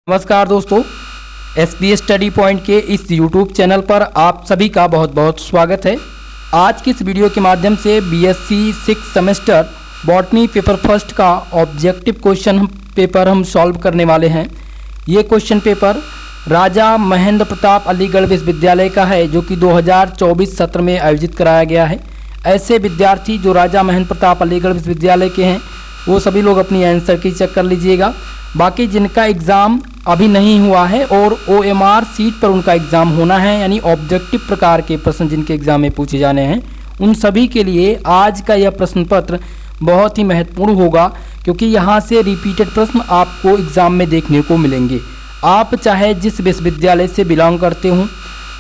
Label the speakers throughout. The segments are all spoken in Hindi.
Speaker 1: नमस्कार दोस्तों, SBS स्टडी पॉइंट के इस YouTube चैनल पर आप सभी का बहुत बहुत स्वागत है। आज की इस वीडियो के माध्यम से BSc 6 semester botany paper first का ऑब्जेक्टिव क्वेश्चन पेपर हम सॉल्व करने वाले हैं। ये क्वेश्चन पेपर राजा महेंद्र प्रताप अलीगढ़ विश्वविद्यालय का है, जो कि 2024 सत्र में आयोजित कराया गया है। ऐसे विद्यार्थी जो राजा महेंद्र प्रताप अलीगढ़ विश्वविद्यालय के हैं वो सभी लोग अपनी आंसर की चेक कर लीजिएगा। बाकी जिनका एग्ज़ाम अभी नहीं हुआ है और OMR सीट पर उनका एग्ज़ाम होना है, यानी ऑब्जेक्टिव प्रकार के प्रश्न जिनके एग्ज़ाम में पूछे जाने हैं, उन सभी के लिए आज का यह प्रश्न पत्र बहुत ही महत्वपूर्ण होगा, क्योंकि यहाँ से रिपीटेड प्रश्न आपको एग्ज़ाम में देखने को मिलेंगे। आप चाहे जिस विश्वविद्यालय से बिलोंग करते हों,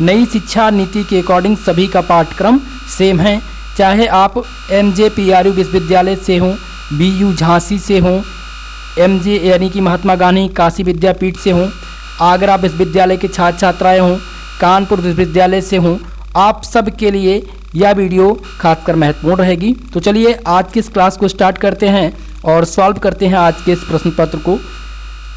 Speaker 1: नई शिक्षा नीति के अकॉर्डिंग सभी का पाठ्यक्रम सेम है। चाहे आप MJPRU विश्वविद्यालय से हों, BU झांसी से हों, MJ यानी कि महात्मा गांधी काशी विद्यापीठ से हों, आगरा विश्वविद्यालय के छात्र छात्राएँ हों, कानपुर विश्वविद्यालय से हों, आप सब के लिए यह वीडियो खासकर महत्वपूर्ण रहेगी। तो चलिए आज की इस क्लास को स्टार्ट करते हैं और सॉल्व करते हैं आज के इस प्रश्न पत्र को।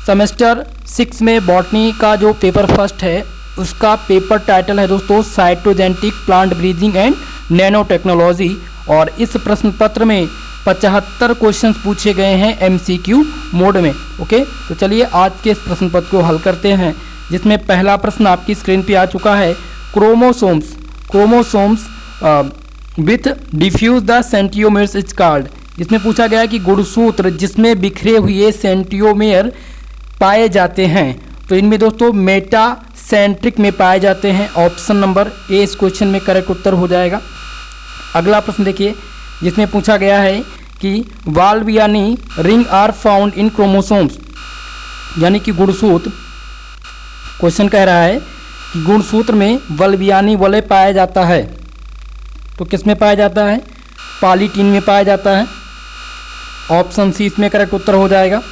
Speaker 1: सेमेस्टर 6 में बॉटनी का जो पेपर फर्स्ट है उसका पेपर टाइटल है दोस्तों cytogenetic plant breathing and nano technology, और इस प्रश्न पत्र में 75 क्वेश्चंस पूछे गए हैं MCQ मोड में। ओके, तो चलिए आज के इस प्रश्न पत्र को हल करते हैं, जिसमें पहला प्रश्न आपकी स्क्रीन पे आ चुका है। Chromosomes with diffuse the centromeres is called, जिसमें पूछा गया है कि गुणसूत्र जिसमें बिखरे हुए सेंटियोमेर पाए जाते हैं, तो इनमें दोस्तों मेटासेंट्रिक में पाए जाते हैं। ऑप्शन नंबर ए इस क्वेश्चन में करेक्ट उत्तर हो जाएगा। अगला प्रश्न देखिए, जिसमें पूछा गया है कि वाल्व यानी ring are found in chromosomes, यानी कि गुणसूत्र। क्वेश्चन कह रहा है कि गुणसूत्र में वल्व यानी वलय पाया जाता है, तो किस में पाया जाता है? पॉलीटीन में पाया जाता है। ऑप्शन सी इसमें करेक्ट उत्तर हो जाएगा।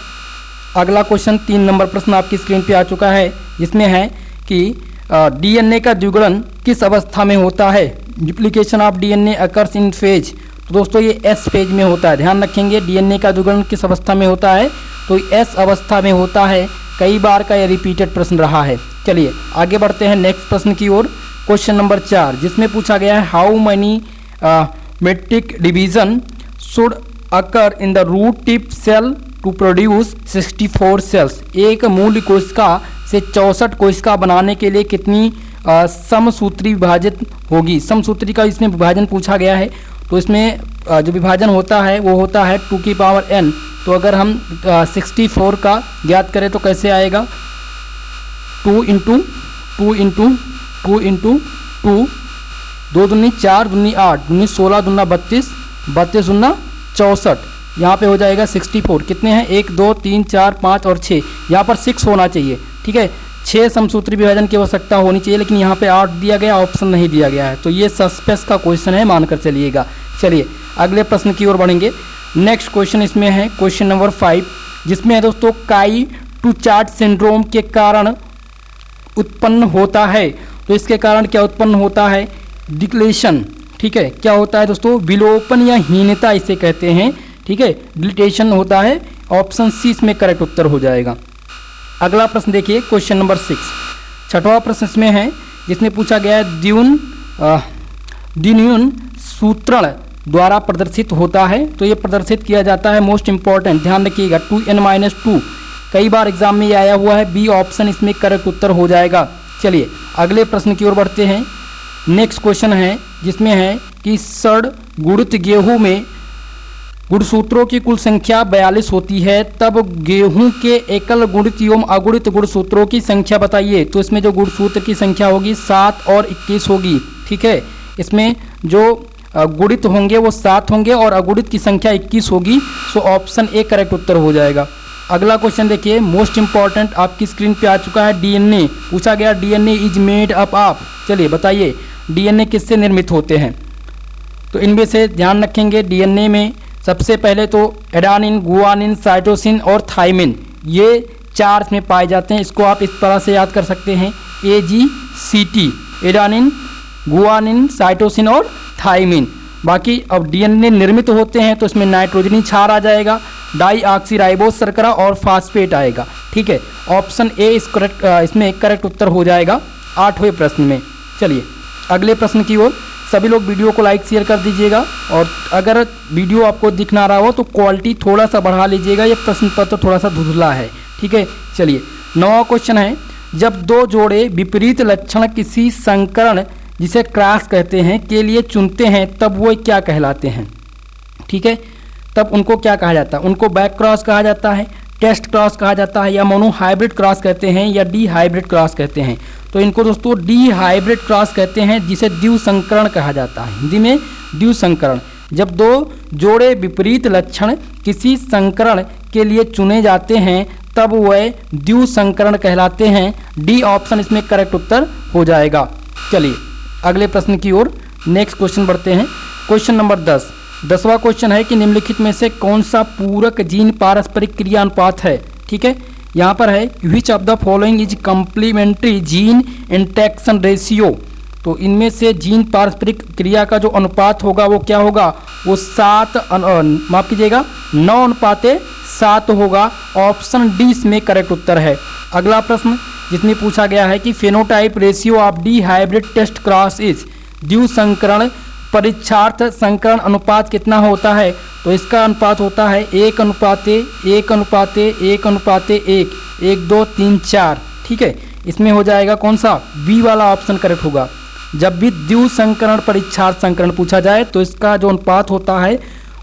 Speaker 1: अगला क्वेश्चन 3 नंबर प्रश्न आपकी स्क्रीन पे आ चुका है, जिसमें है कि DNA का द्विगुणन किस अवस्था में होता है? Duplication of DNA occurs in phase, तो दोस्तों ये S फेज में होता है। ध्यान रखेंगे DNA का द्विगुणन किस अवस्था में होता है, तो S अवस्था में होता है। कई बार का यह रिपीटेड प्रश्न रहा है। चलिए आगे बढ़ते हैं नेक्स्ट प्रश्न की ओर। क्वेश्चन नंबर 4, जिसमें पूछा गया है how many metric division should occur in the root tip cell to produce 64 cells. एक मूल कोशिका से 64 कोशिका बनाने के लिए कितनी समसूत्री विभाजित होगी? समसूत्री का इसमें विभाजन पूछा गया है, तो इसमें जो विभाजन होता है वो होता है 2 की पावर n। तो अगर हम 64 का ज्ञात करें तो कैसे आएगा? 2 इंटू 2 इंटू 2 इंटू 2, 2 दूनी 4, दूनी 8, दूनी 16, दूना 32, 32 दूना 64। यहाँ पे हो जाएगा 64। कितने हैं? 1 2 3 4 5 और 6। यहाँ पर 6 होना चाहिए, ठीक है। 6 समसूत्री विभाजन की आवश्यकता होनी चाहिए, लेकिन यहाँ पे 8 दिया गया, ऑप्शन नहीं दिया गया है, तो ये सस्पेंस का क्वेश्चन है, मानकर चलिएगा। चलिए अगले प्रश्न की ओर बढ़ेंगे। नेक्स्ट क्वेश्चन इसमें है क्वेश्चन नंबर 5, जिसमें है दोस्तों काई टू चार्ट सिंड्रोम के कारण उत्पन्न होता है। तो इसके कारण क्या उत्पन्न होता है? डिक्लेशन, ठीक है। क्या होता है दोस्तों? विलोपन या हीनता इसे कहते हैं, ठीक है। डिलिटेशन होता है। ऑप्शन सी इसमें करेक्ट उत्तर हो जाएगा। अगला प्रश्न देखिए क्वेश्चन नंबर 6, छठवां प्रश्न इसमें है, जिसमें पूछा गया है द्विन्यून सूत्रण द्वारा प्रदर्शित होता है। तो ये प्रदर्शित किया जाता है, मोस्ट इंपॉर्टेंट ध्यान रखिएगा, 2n-2। कई बार एग्जाम में ये आया हुआ है। बी ऑप्शन इसमें करेक्ट उत्तर हो जाएगा। चलिए अगले प्रश्न की ओर बढ़ते हैं। नेक्स्ट क्वेश्चन है, जिसमें है कि षड गुणित गेहूँ में गुणसूत्रों की कुल संख्या 42 होती है, तब गेहूं के एकल गुणित एवं अगुणित गुणसूत्रों की संख्या बताइए। तो इसमें जो गुणसूत्र की संख्या होगी 7 और 21 होगी, ठीक है। इसमें जो गुणित होंगे वो 7 होंगे और अगुणित की संख्या 21 होगी। सो ऑप्शन ए करेक्ट उत्तर हो जाएगा। अगला क्वेश्चन देखिए, मोस्ट इंपॉर्टेंट आपकी स्क्रीन पे आ चुका है। DNA पूछा गया, DNA is made up of. चलिए बताइए DNA किससे निर्मित होते हैं? तो इनमें से ध्यान रखेंगे, DNA में सबसे पहले तो एडानिन, गुआनिन, साइटोसिन और थाइमिन, ये 4 में पाए जाते हैं। इसको आप इस तरह से याद कर सकते हैं, AGCT, एडानिन, गुआनिन, साइटोसिन और थाइमिन। बाकी अब DNA निर्मित होते हैं तो इसमें नाइट्रोजनी क्षार आ जाएगा, डाईऑक्सीराइबोस शर्करा और फास्फेट आएगा, ठीक है। ऑप्शन ए इस करेक्ट इसमें करेक्ट उत्तर हो जाएगा 8वें प्रश्न में। चलिए अगले प्रश्न की ओर सभी लोग वीडियो को लाइक शेयर कर दीजिएगा, और अगर वीडियो आपको दिख ना रहा हो तो क्वालिटी थोड़ा सा बढ़ा लीजिएगा, ये प्रश्न पत्र थोड़ा सा धुंधला है, ठीक है। चलिए 9वां क्वेश्चन है, जब दो जोड़े विपरीत लक्षण किसी संकरण जिसे क्रॉस कहते हैं के लिए चुनते हैं तब वो क्या कहलाते हैं, ठीक है। तब उनको क्या कहा जाता है, उनको बैक क्रॉस कहा जाता है, टेस्ट क्रॉस कहा जाता है, या मोनो हाइब्रिड क्रॉस कहते हैं, या डी हाइब्रिड क्रॉस कहते हैं। तो इनको दोस्तों डी हाइब्रिड क्रॉस कहते हैं, जिसे द्विसंकरण कहा जाता है, हिंदी में द्विसंकरण। जब दो जोड़े विपरीत लक्षण किसी संकरण के लिए चुने जाते हैं तब वह द्विसंकरण कहलाते हैं। डी ऑप्शन इसमें करेक्ट उत्तर हो जाएगा। चलिए अगले प्रश्न की ओर नेक्स्ट क्वेश्चन बढ़ते हैं। क्वेश्चन नंबर 10वां क्वेश्चन है कि निम्नलिखित में से कौन सा पूरक जीन पारस्परिक क्रिया अनुपात है, ठीक है। यहाँ पर है which of the following is complementary gene interaction ratio. तो इनमें से जीन पारस्परिक क्रिया का जो अनुपात होगा वो क्या होगा, वो 9:7 होगा। ऑप्शन डी इसमें करेक्ट उत्तर है। अगला प्रश्न जिसमें पूछा गया है कि phenotype ratio of dihybrid test cross is, द्विसंकरण परीक्षार्थ संकरण अनुपात कितना होता है। तो इसका अनुपात होता है 1:1:1:1:1, 1 2 3 4, ठीक है। इसमें हो जाएगा कौन सा, बी वाला ऑप्शन करेक्ट होगा। जब भी द्विसंकरण परीक्षार्थ संकरण पूछा जाए तो इसका जो अनुपात होता है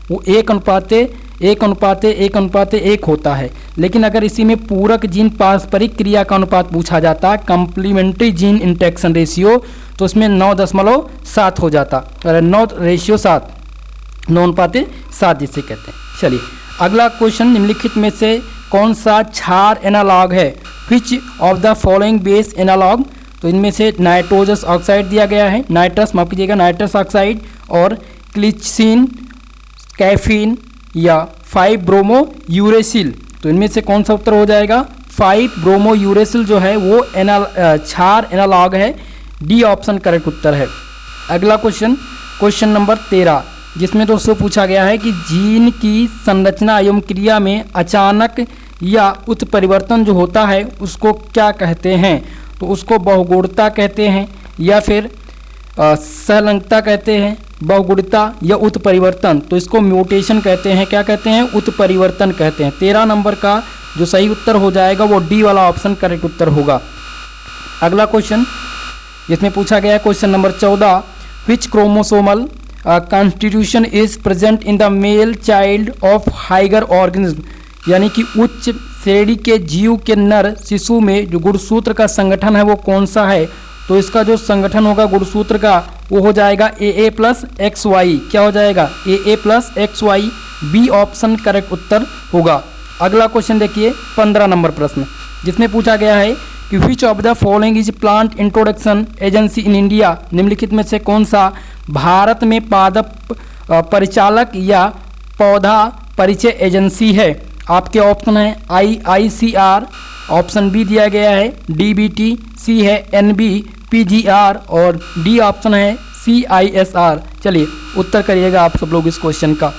Speaker 1: वो 1:1:1:1 होता है। लेकिन अगर इसी में पूरक जीन पारस्परिक क्रिया का अनुपात पूछा जाता है, कम्प्लीमेंट्री जीन इंटरेक्शन रेशियो, तो इसमें 9.7 हो जाता, 9:7, 9:7 जिसे कहते हैं। चलिए अगला क्वेश्चन, निम्नलिखित में से कौन सा क्षार एनालॉग है, which of the following base analog. तो इनमें से नाइट्रोजस ऑक्साइड दिया गया है, नाइट्रस ऑक्साइड, और क्लिचिन, कैफीन, या 5-ब्रोमो यूरेसिल। तो इनमें से कौन सा उत्तर हो जाएगा, 5-ब्रोमो यूरेसिल जो है वो क्षार एनालॉग है। डी ऑप्शन करेक्ट उत्तर है। अगला क्वेश्चन नंबर 13, जिसमें दोस्तों पूछा गया है कि जीन की संरचना एवं क्रिया में अचानक या उत्परिवर्तन जो होता है उसको क्या कहते हैं। तो उसको बहुगुणता कहते हैं, या फिर सहलंगता कहते हैं, बहुगुणता या उत्परिवर्तन। तो इसको म्यूटेशन कहते हैं, क्या कहते हैं, उत्परिवर्तन कहते हैं। 13 नंबर का जो सही उत्तर हो जाएगा वो डी वाला ऑप्शन करेक्ट उत्तर होगा। अगला क्वेश्चन जिसमें पूछा गया है question number 14, which chromosomal constitution is present in the male child of higher organism. यानी कि उच्च श्रेणी के जीव के नर शिशु में जो गुणसूत्र का संगठन है वो कौन सा है। तो इसका जो संगठन होगा गुणसूत्र का वो हो जाएगा AA+XY। क्या हो जाएगा, AA+XY। बी ऑप्शन करेक्ट उत्तर होगा। अगला क्वेश्चन देखिए 15 नंबर प्रश्न, जिसमें पूछा गया है कि विच of the following is plant introduction agency in India. निम्नलिखित में से कौन सा भारत में पादप परिचालक या पौधा परिचय एजेंसी है। आपके ऑप्शन है IICR, ऑप्शन बी दिया गया है DBT, सी है NBPGR, और डी ऑप्शन है CISR। चलिए उत्तर करिएगा आप सब लोग इस क्वेश्चन का।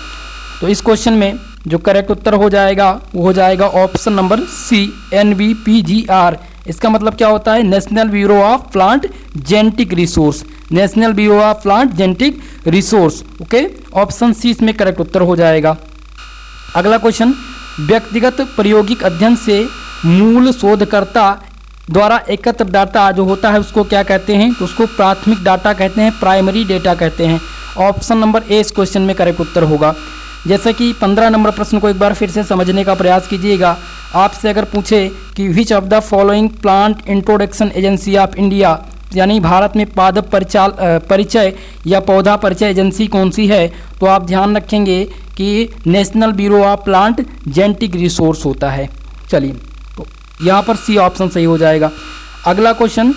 Speaker 1: तो इस क्वेश्चन में जो करेक्ट उत्तर हो जाएगा वो हो जाएगा ऑप्शन नंबर सी, NBPGR। इसका मतलब क्या होता है, national bureau of plant genetic resource, national bureau of plant genetic resource. Okay, option C इसमें करेक्ट उत्तर हो जाएगा। अगला क्वेश्चन, व्यक्तिगत प्रायोगिक अध्ययन से मूल शोधकर्ता द्वारा एकत्र डाटा जो होता है उसको क्या कहते हैं। तो उसको प्राथमिक डाटा कहते हैं, प्राइमरी डेटा कहते हैं। ऑप्शन नंबर ए इस क्वेश्चन में करेक्ट उत्तर होगा। जैसे कि 15 नंबर प्रश्न को एक बार फिर से समझने का प्रयास कीजिएगा। आपसे अगर पूछे कि विच of the following plant introduction agency of India, यानी भारत में पादप परिचय या पौधा परिचय एजेंसी कौन सी है, तो आप ध्यान रखेंगे कि national bureau of plant genetic resource होता है। चलिए तो यहाँ पर सी ऑप्शन सही हो जाएगा। अगला क्वेश्चन,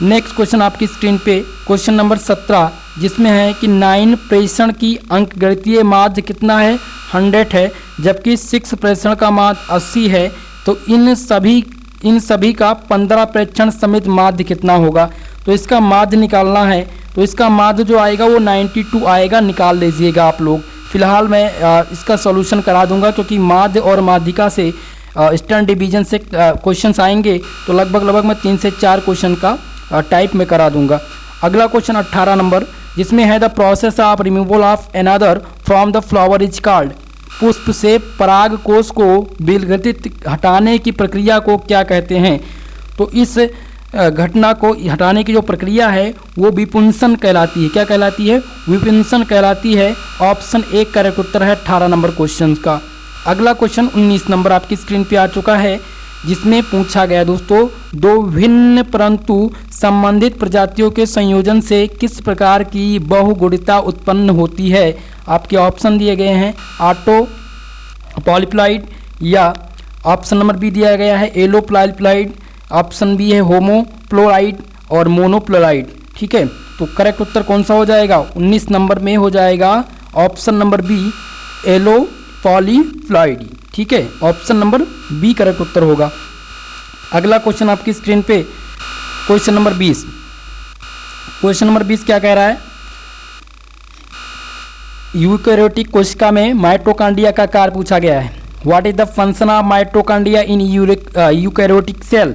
Speaker 1: नेक्स्ट क्वेश्चन आपकी स्क्रीन पे क्वेश्चन नंबर 17, जिसमें है कि 9 प्रेषण की अंकगणितीय माध्य कितना है, 100 है, जबकि 6 प्रेषण का माध्य 80 है। तो इन सभी का 15 प्रेक्षण समेत माध्य कितना होगा। तो इसका माध्य निकालना है, तो इसका माध्य जो आएगा वो 92 आएगा, निकाल लीजिएगा आप लोग। फिलहाल मैं इसका सॉल्यूशन करा दूंगा, क्योंकि माध्य और माध्यिका से ईस्टर्न डिवीजन से क्वेश्चंस आएंगे तो लगभग मैं 3 से 4 क्वेश्चन का टाइप में करा दूंगा। अगला क्वेश्चन 18 नंबर, जिसमें है the process of removal of another from the flower is called. पुष्प से पराग कोश को विघटित हटाने की प्रक्रिया को क्या कहते हैं? तो इस घटना को हटाने की जो प्रक्रिया है वो विपुंसन कहलाती है। क्या कहलाती है? विपुंसन कहलाती है। ऑप्शन ए करेक्ट उत्तर है 18 नंबर क्वेश्चन का। अगला क्वेश्चन 19 नंबर आपकी स्क्रीन पे आ चुका है, जिसमें पूछा गया दोस्तों, दो भिन्न परंतु संबंधित प्रजातियों के संयोजन से किस प्रकार की बहुगुणिता उत्पन्न होती है? आपके ऑप्शन दिए गए हैं, ऑटो पॉलीप्लाइड, या ऑप्शन नंबर बी दिया गया है एलो पॉलीप्लाइड, ऑप्शन बी है होमोप्लोराइड और मोनोप्लोराइड। ठीक है, तो करेक्ट उत्तर कौन सा हो जाएगा? 19 नंबर में हो जाएगा ऑप्शन नंबर बी एलो पॉलीप्लाइड। ठीक है, ऑप्शन नंबर बी करेक्ट उत्तर होगा। अगला क्वेश्चन आपकी स्क्रीन पे क्वेश्चन नंबर 20। क्वेश्चन नंबर 20 क्या कह रहा है? यूकैरियोटिक कोशिका में माइटोकॉन्ड्रिया का कार्य पूछा गया है। What is the function of mitochondria in eukaryotic cell?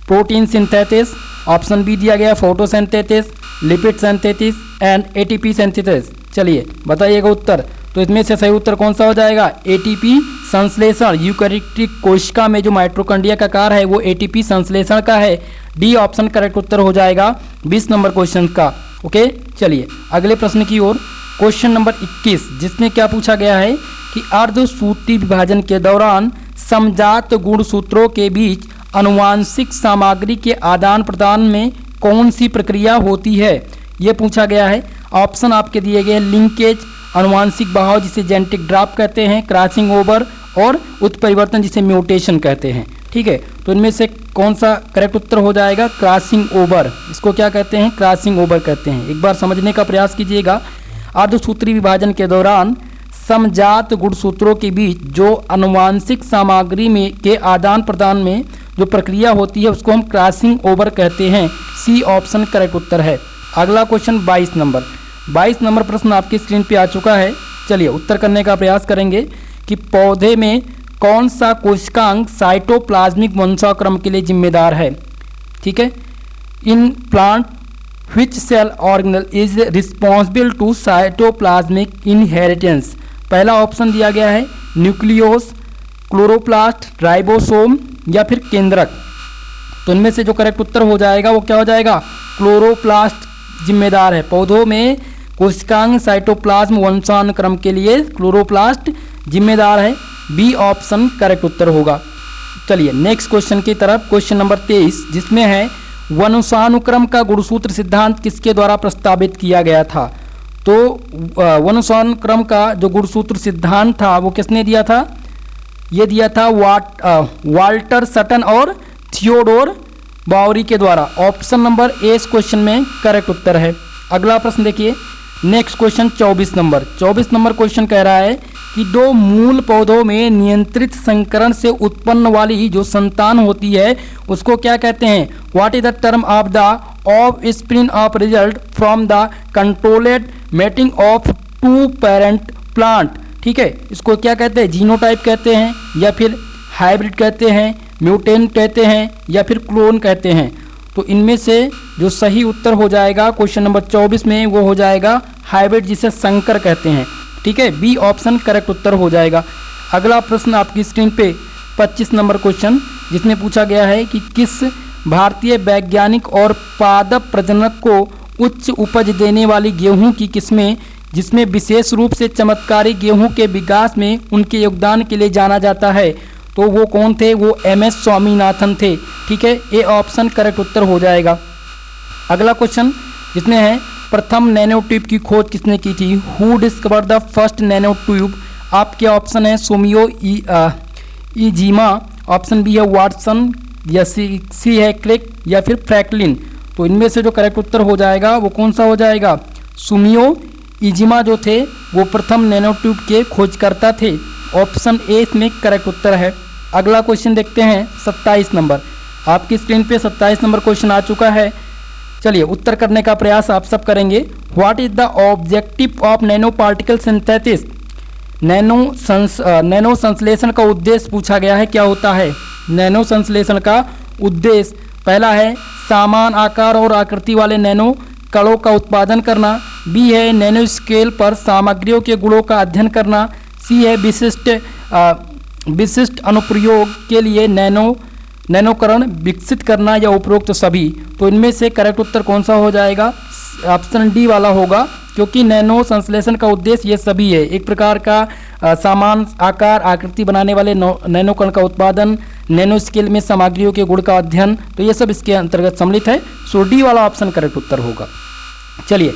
Speaker 1: Protein synthesis, option B दिया गया photosynthesis, lipid synthesis and ATP synthesis. चलिए बताइएगा उत्तर। तो इसमें से सही उत्तर कौन सा हो जाएगा? एटीपी संश्लेषण। यूकैरियोटिक कोशिका में जो माइटोकॉन्ड्रिया का कार्य है वो एटीपी संश्लेषण का है। डी ऑप्शन करेक्ट उत्तर हो जाएगा 20 नंबर क्वेश्चन का। ओके, चलिए अगले प्रश्न की ओर। क्वेश्चन नंबर 21, जिसमें क्या पूछा गया है कि अर्धसूत्री विभाजन के दौरान समजात गुणसूत्रों के बीच आनुवांशिक सामग्री के आदान प्रदान में कौन सी प्रक्रिया होती है? ये पूछा गया है। ऑप्शन आपके दिए गए, लिंकेज, आनुवांशिक बहाव जिसे जेनेटिक ड्रॉप कहते हैं, क्रॉसिंग ओवर और उत्परिवर्तन जिसे म्यूटेशन कहते हैं। ठीक है, तो इनमें से कौन सा करेक्ट उत्तर हो जाएगा? Crossing over. इसको क्या कहते हैं? क्रॉसिंग ओवर कहते हैं। एक बार समझने का प्रयास कीजिएगा। अर्धसूत्री विभाजन के दौरान समजात गुणसूत्रों के बीच जो आनुवांशिक सामग्री में के आदान प्रदान में जो प्रक्रिया होती है उसको हम क्रॉसिंग ओवर कहते हैं। सी ऑप्शन करेक्ट उत्तर है। अगला क्वेश्चन 22 नंबर। 22 नंबर प्रश्न आपकी स्क्रीन पे आ चुका है। चलिए उत्तर करने का प्रयास करेंगे कि पौधे में कौन सा कोशिकांग साइटोप्लाज्मिक वंशानुक्रम के लिए जिम्मेदार है? ठीक है, in plant which cell organelle is responsible to cytoplasmic inheritance? पहला ऑप्शन दिया गया है न्यूक्लियोस, क्लोरोप्लास्ट, राइबोसोम या फिर केंद्रक। तो इनमें से जो करेक्ट उत्तर हो जाएगा वो क्या हो जाएगा? क्लोरोप्लास्ट जिम्मेदार है। पौधों में कोशिकांग साइटोप्लाज्म वंशानुक्रम के लिए क्लोरोप्लास्ट जिम्मेदार है। बी ऑप्शन करेक्ट उत्तर होगा। चलिए नेक्स्ट क्वेश्चन की तरफ। क्वेश्चन नंबर 23, जिसमें है वंशानुक्रम का गुणसूत्र सिद्धांत किसके द्वारा प्रस्तावित किया गया था? तो वंशानुक्रम का जो गुणसूत्र सिद्धांत था वो किसने दिया था? ये दिया था वाल्टर सटन और थियोडोर बाउरी के द्वारा। ऑप्शन नंबर ए इस क्वेश्चन में करेक्ट उत्तर है। अगला प्रश्न देखिए, next question 24 number. 24 number question कह रहा है कि दो मूल पौधों में नियंत्रित संकरण से उत्पन्न वाली जो संतान होती है उसको क्या कहते हैं? What is the term of the offspring of result from the controlled mating of two parent plant? ठीक है, इसको क्या कहते हैं? जीनोटाइप कहते हैं या फिर हाइब्रिड कहते हैं, म्यूटेंट कहते हैं या फिर क्लोन कहते हैं? तो इनमें से जो सही उत्तर हो जाएगा क्वेश्चन नंबर 24 में वो हो जाएगा हाइब्रिड, जिसे संकर कहते हैं। ठीक है, बी ऑप्शन करेक्ट उत्तर हो जाएगा। अगला प्रश्न आपकी स्क्रीन पे 25 नंबर क्वेश्चन, जिसमें पूछा गया है कि किस भारतीय वैज्ञानिक और पादप प्रजनक को उच्च उपज देने वाली गेहूं की किस्में, जिसमें विशेष रूप से चमत्कारी गेहूं के विकास में उनके योगदान के लिए जाना जाता है, तो वो कौन थे? वो MS स्वामीनाथन थे। ठीक है, ए ऑप्शन करेक्ट उत्तर हो जाएगा। अगला क्वेश्चन जिसमें है प्रथम नैनो ट्यूब की खोज किसने की थी? Who discover the first nano tube? आपके ऑप्शन है सोमियो इजीमा, ऑप्शन बी है वाटसन या सी है क्रिक या फिर फ्रैंकलिन। तो इनमें से जो करेक्ट उत्तर हो जाएगा वो कौन सा हो जाएगा? सोमियो इजीमा जो थे वो प्रथम नैनो ट्यूब के खोजकर्ता थे। ऑप्शन ए इसमें करेक्ट उत्तर है। अगला क्वेश्चन देखते हैं 27 नंबर। आपकी स्क्रीन पे 27 नंबर क्वेश्चन आ चुका है। चलिए उत्तर करने का प्रयास आप सब करेंगे। What is the objective of nano particle synthesis? Nano संश्लेषण का उद्देश्य पूछा गया है, क्या होता है नैनो संश्लेषण का उद्देश्य? पहला है समान आकार और आकृति वाले नैनो कणों का उत्पादन करना, बी है नैनो स्केल पर सामग्रियों के गुणों का अध्ययन करना, सी है विशिष्ट अनुप्रयोग के लिए नैनोकरण विकसित करना, या उपरोक्त सभी। तो इनमें से करेक्ट उत्तर कौन सा हो जाएगा? ऑप्शन डी वाला होगा, क्योंकि नैनो संश्लेषण का उद्देश्य ये सभी है, एक प्रकार का समान आकार आकृति बनाने वाले नैनोकण का उत्पादन, नैनो स्केल में सामग्रियों के गुण का अध्ययन, तो ये सब इसके अंतर्गत सम्मिलित है। सो डी वाला ऑप्शन करेक्ट उत्तर होगा। चलिए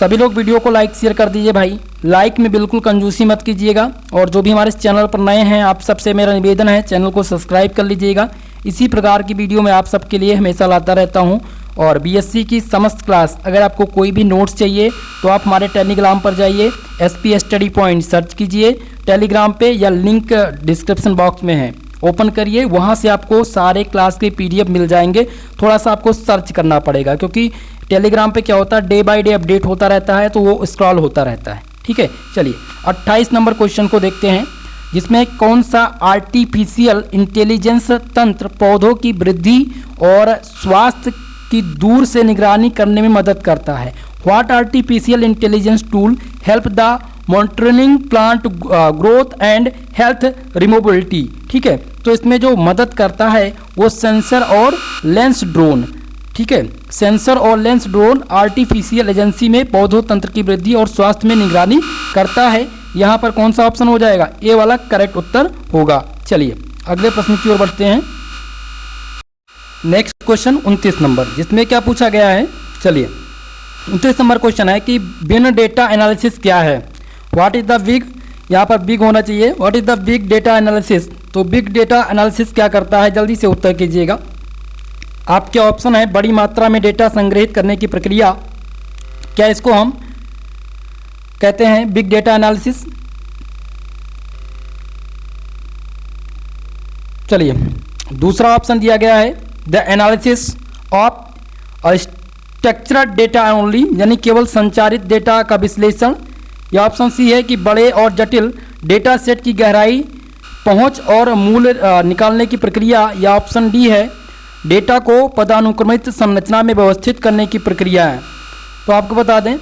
Speaker 1: सभी लोग वीडियो को लाइक शेयर कर दीजिए भाई, लाइक में बिल्कुल कंजूसी मत कीजिएगा, और जो भी हमारे इस चैनल पर नए हैं आप सबसे मेरा निवेदन है चैनल को सब्सक्राइब कर लीजिएगा। इसी प्रकार की वीडियो मैं आप सबके लिए हमेशा लाता रहता हूं। और बीएससी की समस्त क्लास, अगर आपको कोई भी नोट्स चाहिए तो आप हमारे टेलीग्राम पर जाइए, SP स्टडी पॉइंट सर्च कीजिए टेलीग्राम पे, या लिंक डिस्क्रिप्शन बॉक्स में है, ओपन करिए, वहाँ से आपको सारे क्लास के PDF मिल जाएंगे। थोड़ा सा आपको सर्च करना पड़ेगा, क्योंकि टेलीग्राम पे क्या होता है डे बाय डे अपडेट होता रहता है, तो वो स्क्रॉल होता रहता है। ठीक है, चलिए 28 नंबर क्वेश्चन को देखते हैं, जिसमें कौन सा आर्टिफिशियल इंटेलिजेंस तंत्र पौधों की वृद्धि और स्वास्थ्य की दूर से निगरानी करने में मदद करता है? What artificial intelligence tool help the monitoring plant growth and health remobility? ठीक है, तो इसमें जो मदद करता है वो सेंसर और लेंस ड्रोन। ठीक है, सेंसर और लेंस ड्रोन आर्टिफिशियल एजेंसी में पौधों तंत्र की वृद्धि और स्वास्थ्य में निगरानी करता है। यहाँ पर कौन सा ऑप्शन हो जाएगा? ए वाला करेक्ट उत्तर होगा। चलिए अगले प्रश्न की ओर बढ़ते हैं। नेक्स्ट क्वेश्चन 29 नंबर, जिसमें क्या पूछा गया है? चलिए 29 नंबर क्वेश्चन है कि बिग डेटा एनालिसिस क्या है? व्हाट इज द बिग, यहाँ पर बिग होना चाहिए, what is the big data analysis? तो बिग डेटा एनालिसिस क्या करता है, जल्दी से उत्तर कीजिएगा। आपके ऑप्शन है बड़ी मात्रा में डेटा संग्रहित करने की प्रक्रिया, क्या इसको हम कहते हैं बिग डेटा एनालिसिस? चलिए दूसरा ऑप्शन दिया गया है the analysis of structured data only, यानी केवल संचारित डेटा का विश्लेषण, या ऑप्शन सी है कि बड़े और जटिल डेटा सेट की गहराई पहुंच और मूल्य निकालने की प्रक्रिया, या ऑप्शन डी है डेटा को पदानुक्रमित संरचना में व्यवस्थित करने की प्रक्रिया है। तो आपको बता दें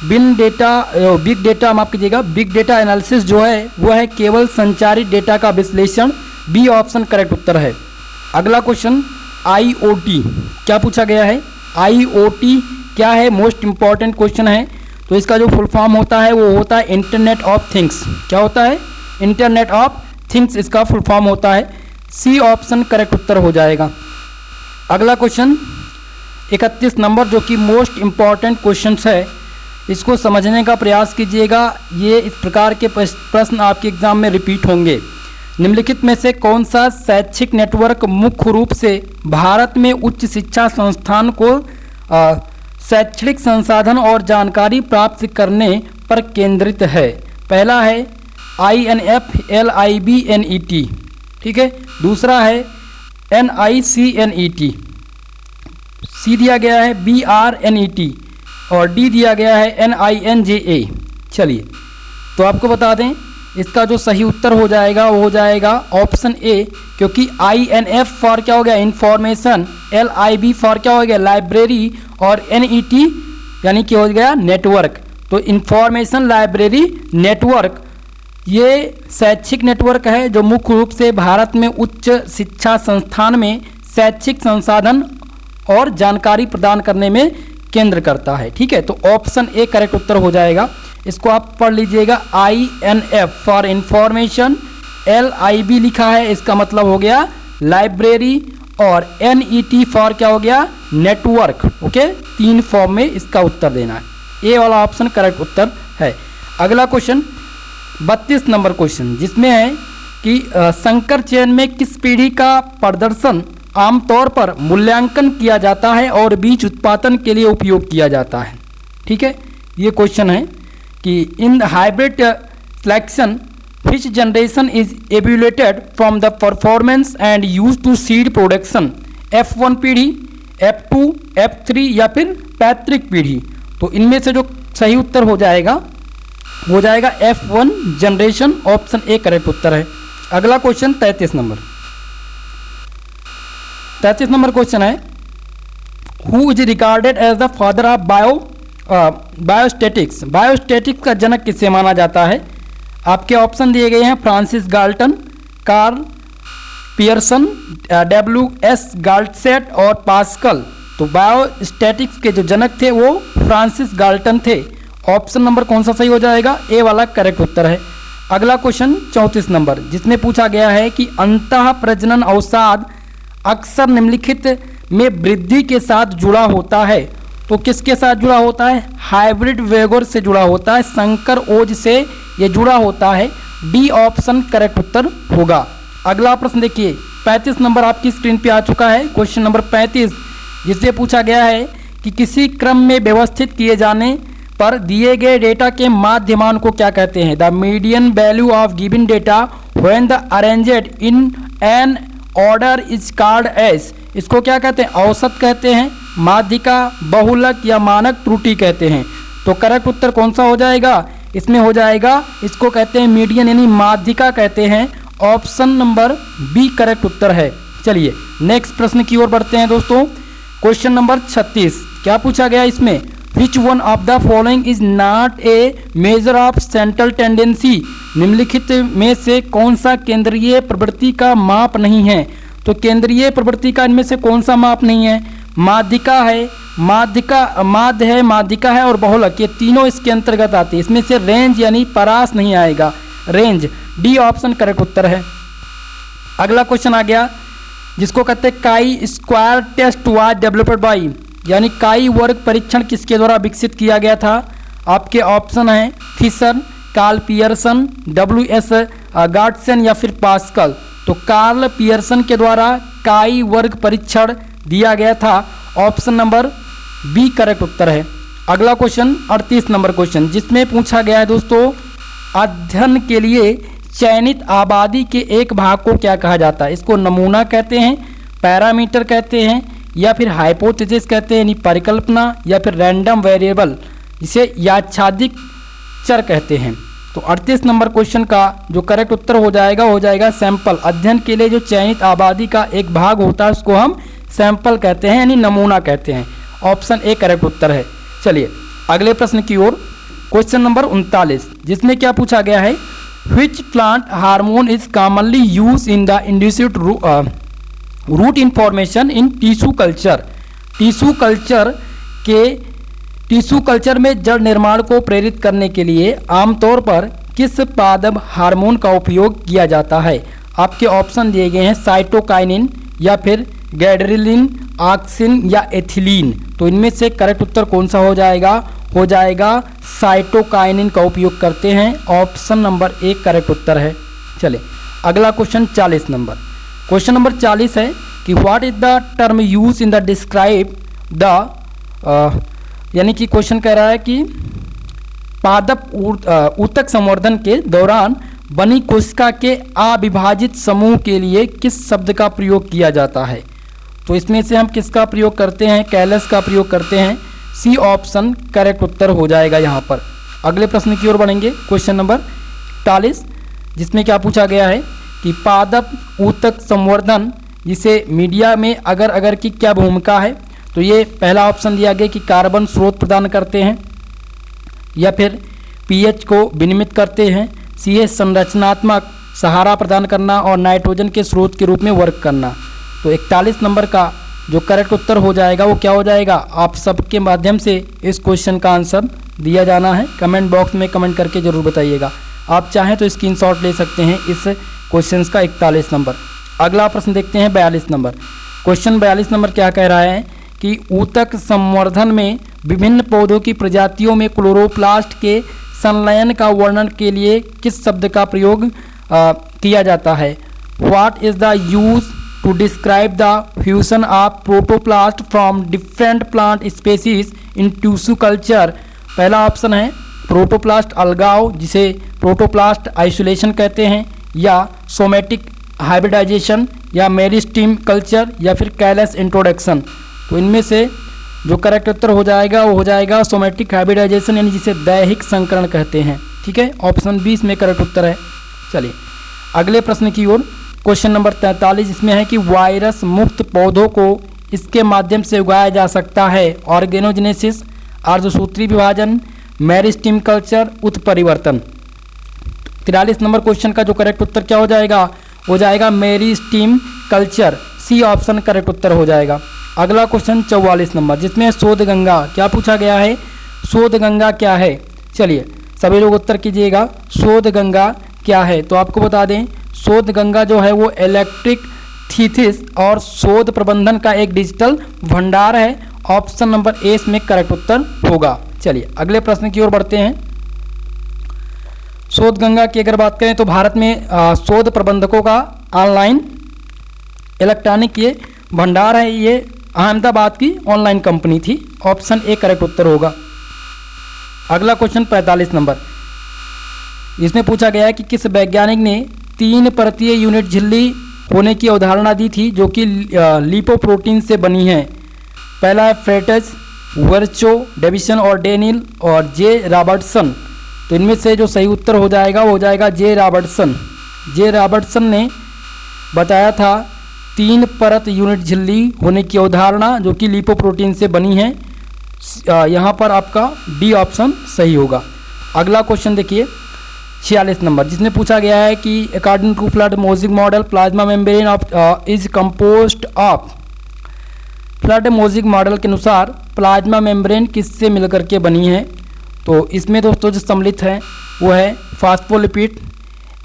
Speaker 1: बिग डेटा माफ कीजिएगा, बिग डेटा एनालिसिस जो है वो है केवल संचारित डेटा का विश्लेषण, बी ऑप्शन करेक्ट उत्तर है। अगला क्वेश्चन IoT क्या पूछा गया है? IoT क्या है? मोस्ट इंपॉर्टेंट क्वेश्चन है। तो इसका जो फुल फॉर्म होता है वो होता है इंटरनेट ऑफ थिंग्स। क्या होता है? इंटरनेट ऑफ थिंग्स इसका फुल फॉर्म होता है, सी ऑप्शन करेक्ट उत्तर हो जाएगा। अगला क्वेश्चन 31 नंबर, जो कि मोस्ट इम्पॉर्टेंट क्वेश्चन है, इसको समझने का प्रयास कीजिएगा। ये इस प्रकार के प्रश्न आपके एग्जाम में रिपीट होंगे। निम्नलिखित में से कौन सा शैक्षिक नेटवर्क मुख्य रूप से भारत में उच्च शिक्षा संस्थान को शैक्षणिक संसाधन और जानकारी प्राप्त करने पर केंद्रित है? पहला है INF LIBNET, ठीक है, दूसरा है NICNET, सी दिया गया है BRNET, और डी दिया गया है NINJA। चलिए तो आपको बता दें इसका जो सही उत्तर हो जाएगा वो हो जाएगा ऑप्शन ए, क्योंकि INF फॉर क्या हो गया? इंफॉर्मेशन, LIB फॉर क्या हो गया? लाइब्रेरी, और NET यानी क्या हो गया? नेटवर्क। तो इंफॉर्मेशन लाइब्रेरी नेटवर्क ये शैक्षिक नेटवर्क है जो मुख्य रूप से भारत में उच्च शिक्षा संस्थान में शैक्षिक संसाधन और जानकारी प्रदान करने में केंद्र करता है। ठीक है, तो ऑप्शन ए करेक्ट उत्तर हो जाएगा। इसको आप पढ़ लीजिएगा, INF फॉर इंफॉर्मेशन, LIB लिखा है, इसका मतलब हो गया लाइब्रेरी, और NET फॉर क्या हो गया? नेटवर्क। ओके, 3 फॉर्म में इसका उत्तर देना है, ए वाला ऑप्शन करेक्ट उत्तर है। अगला क्वेश्चन 32 नंबर क्वेश्चन, जिसमें है कि संकर चयन में किस पीढ़ी का प्रदर्शन आमतौर पर मूल्यांकन किया जाता है और बीज उत्पादन के लिए उपयोग किया जाता है? ठीक है, ये क्वेश्चन है कि in hybrid selection which generation is evaluated from the performance and used to seed production? F1 पीढ़ी, F2, F3 या फिर पैतृक पीढ़ी? तो इनमें से जो सही उत्तर हो जाएगा हो जाएगा F1 generation, option A correct उत्तर है। अगला क्वेश्चन 33 नंबर। 33 नंबर क्वेश्चन है, who is regarded as the father of biostatistics. Biostatistics का जनक किसे माना जाता है? आपके ऑप्शन दिए गए हैं Francis Galton, Karl Pearson, WS गाल्टसेट और पास्कल। तो बायोस्टैटिक्स के जो जनक थे वो फ्रांसिस गाल्टन थे। ऑप्शन नंबर कौन सा सही हो जाएगा? ए वाला करेक्ट उत्तर है। अगला क्वेश्चन 34 नंबर, जिसमें पूछा गया है कि अंतः प्रजनन अवसाद अक्सर निम्नलिखित में वृद्धि के साथ जुड़ा होता है। तो किसके साथ जुड़ा होता है? हाइब्रिड वेगोर से जुड़ा होता है, संकर ओज से ये जुड़ा होता है। डी ऑप्शन करेक्ट उत्तर होगा। अगला प्रश्न देखिए, 35 नंबर आपकी स्क्रीन पे आ चुका है। क्वेश्चन नंबर 35, जिससे पूछा गया है कि किसी क्रम में व्यवस्थित किए जाने पर दिए गए डेटा के माध्यमान को क्या कहते हैं? The median value of given data when the arranged in an order is called as. इसको क्या कहते हैं? औसत कहते हैं, माध्यिका, बहुलक या मानक त्रुटि कहते हैं। तो करेक्ट उत्तर कौन सा हो जाएगा? इसमें हो जाएगा, इसको कहते हैं मीडियन यानी माध्यिका कहते हैं। ऑप्शन नंबर बी करेक्ट उत्तर है। चलिए नेक्स्ट प्रश्न की ओर बढ़ते हैं दोस्तों। क्वेश्चन नंबर 36, क्या पूछा गया इसमें? Which one of the following is not a measure of central tendency. निम्नलिखित में से कौन सा केंद्रीय प्रवृत्ति का माप नहीं है? तो केंद्रीय प्रवृत्ति का इनमें से कौन सा माप नहीं है? माध्यिका है, माध्य है, माध्यिका है और बहुलक, ये तीनों इसके अंतर्गत आते हैं। इसमें से रेंज यानी परास नहीं आएगा, रेंज। डी ऑप्शन करेक्ट उत्तर है। अगला क्वेश्चन आ गया, जिसको कहते हैं chi square test was developed by, यानी काई वर्ग परीक्षण किसके द्वारा विकसित किया गया था? आपके ऑप्शन हैं फिशर, कार्ल पियर्सन, WS गार्टसन या फिर पास्कल। तो कार्ल पियर्सन के द्वारा काई वर्ग परीक्षण दिया गया था। ऑप्शन नंबर बी करेक्ट उत्तर है। अगला क्वेश्चन 38 नंबर क्वेश्चन, जिसमें पूछा गया है दोस्तों, अध्ययन के लिए चयनित आबादी के एक भाग को क्या कहा जाता है? इसको नमूना कहते हैं, पैरामीटर कहते हैं या फिर हाइपोथेसिस कहते हैं यानी परिकल्पना, या फिर रैंडम वेरिएबल जिसे यादृच्छिक चर कहते हैं। तो 38 नंबर क्वेश्चन का जो करेक्ट उत्तर हो जाएगा सैंपल। अध्ययन के लिए जो चयनित आबादी का एक भाग होता है उसको हम सैंपल कहते हैं यानी नमूना कहते हैं। ऑप्शन ए करेक्ट उत्तर है। चलिए अगले प्रश्न की ओर। क्वेश्चन नंबर 39, जिसमें क्या पूछा गया है? Which plant hormone is commonly use in the induced root information in tissue culture. Tissue culture में जड़ निर्माण को प्रेरित करने के लिए आमतौर पर किस पादप हार्मोन का उपयोग किया जाता है? आपके ऑप्शन दिए गए हैं साइटोकाइनिन या फिर गैडरिलिन, ऑक्सिन या एथिलीन। तो इनमें से करेक्ट उत्तर कौन सा हो जाएगा? हो जाएगा साइटोकाइनिन का उपयोग करते हैं। ऑप्शन नंबर ए करेक्ट उत्तर है। चलिए अगला क्वेश्चन 40 नंबर। क्वेश्चन नंबर 40 है कि what is the term use in the describe the, यानी कि क्वेश्चन कह रहा है कि पादप ऊतक संवर्धन के दौरान बनी कोशिका के अविभाजित समूह के लिए किस शब्द का प्रयोग किया जाता है? तो इसमें से हम किसका प्रयोग करते हैं? कैलस का प्रयोग करते हैं। सी ऑप्शन करेक्ट उत्तर हो जाएगा यहाँ पर। अगले प्रश्न की ओर बढ़ेंगे। क्वेश्चन नंबर 41, जिसमें क्या पूछा गया है कि पादप ऊतक संवर्धन जिसे मीडिया में अगर की क्या भूमिका है? तो ये पहला ऑप्शन दिया गया कि कार्बन स्रोत प्रदान करते हैं या फिर पीएच को विनियमित करते हैं, सी संरचनात्मक सहारा प्रदान करना और नाइट्रोजन के स्रोत के रूप में वर्क करना। तो 41 नंबर का जो करेक्ट उत्तर हो जाएगा वो क्या हो जाएगा? आप सबके माध्यम से इस क्वेश्चन का आंसर दिया जाना है। कमेंट बॉक्स में कमेंट करके ज़रूर बताइएगा। आप चाहें तो स्क्रीनशॉट ले सकते हैं इस क्वेश्चन का 41 नंबर। अगला प्रश्न देखते हैं 42 नंबर। क्वेश्चन 42 नंबर क्या कह रहा है कि ऊतक संवर्धन में विभिन्न पौधों की प्रजातियों में क्लोरोप्लास्ट के संलयन का वर्णन के लिए किस शब्द का प्रयोग किया जाता है? What is the use to describe the fusion of protoplast from different plant species in tissue culture. पहला ऑप्शन है प्रोटोप्लास्ट अलगाव, जिसे प्रोटोप्लास्ट आइसोलेशन कहते हैं, या सोमेटिक हाइब्रिडाइजेशन, या मेरिस्टीम कल्चर, या फिर कैलस इंट्रोडक्शन। तो इनमें से जो करेक्ट उत्तर हो जाएगा वो हो जाएगा सोमेटिक हाइब्रिडाइजेशन, यानी जिसे दैहिक संकरण कहते हैं। ठीक है, ऑप्शन बी इसमें करेक्ट उत्तर है। चलिए अगले प्रश्न की ओर, क्वेश्चन नंबर 43 इसमें है कि वायरस मुक्त पौधों को इसके माध्यम से उगाया जा सकता है। ऑर्गेनोजेनेसिस, अर्धसूत्री विभाजन, मेरिस्टीम कल्चर, उत्परिवर्तन। 43 नंबर क्वेश्चन का जो करेक्ट उत्तर क्या हो जाएगा, हो जाएगा मेरिस्टीम कल्चर, सी ऑप्शन करेक्ट उत्तर हो जाएगा। अगला क्वेश्चन 44 नंबर जिसमें शोध गंगा, क्या पूछा गया है, शोध गंगा क्या है। चलिए सभी लोग उत्तर कीजिएगा, शोध गंगा क्या है। तो आपको बता दें, शोध गंगा जो है वो इलेक्ट्रिक थीसिस और शोध प्रबंधन का एक डिजिटल भंडार है। ऑप्शन नंबर ए इसमें करेक्ट उत्तर होगा। चलिए अगले प्रश्न की ओर बढ़ते हैं। शोध गंगा की अगर बात करें तो भारत में शोध प्रबंधकों का ऑनलाइन इलेक्ट्रॉनिक ये भंडार है। ये अहमदाबाद की ऑनलाइन कंपनी थी। ऑप्शन ए करेक्ट उत्तर होगा। अगला क्वेश्चन 45 नंबर, इसमें पूछा गया है कि किस वैज्ञानिक ने 3 परतीय यूनिट झिल्ली होने की अवधारणा दी थी जो कि लिपोप्रोटीन से बनी है। पहला है फ्रेटज, वर्चो, डेविसन और डेनिल और जे रॉबर्टसन। तो इनमें से जो सही उत्तर हो जाएगा वो हो जाएगा जे रॉबर्टसन। जे रॉबर्टसन ने बताया था 3 परत यूनिट झिल्ली होने की अवधारणा जो कि लिपोप्रोटीन से बनी है। यहाँ पर आपका डी ऑप्शन सही होगा। अगला क्वेश्चन देखिए 46 नंबर जिसमें पूछा गया है कि according to fluid mosaic model plasma membrane of is composed of. Fluid mosaic model के अनुसार प्लाज्मा मेम्ब्रेन किससे मिलकर के बनी है। तो इसमें दोस्तों जो सम्मिलित है वो है फास्फोलिपिड,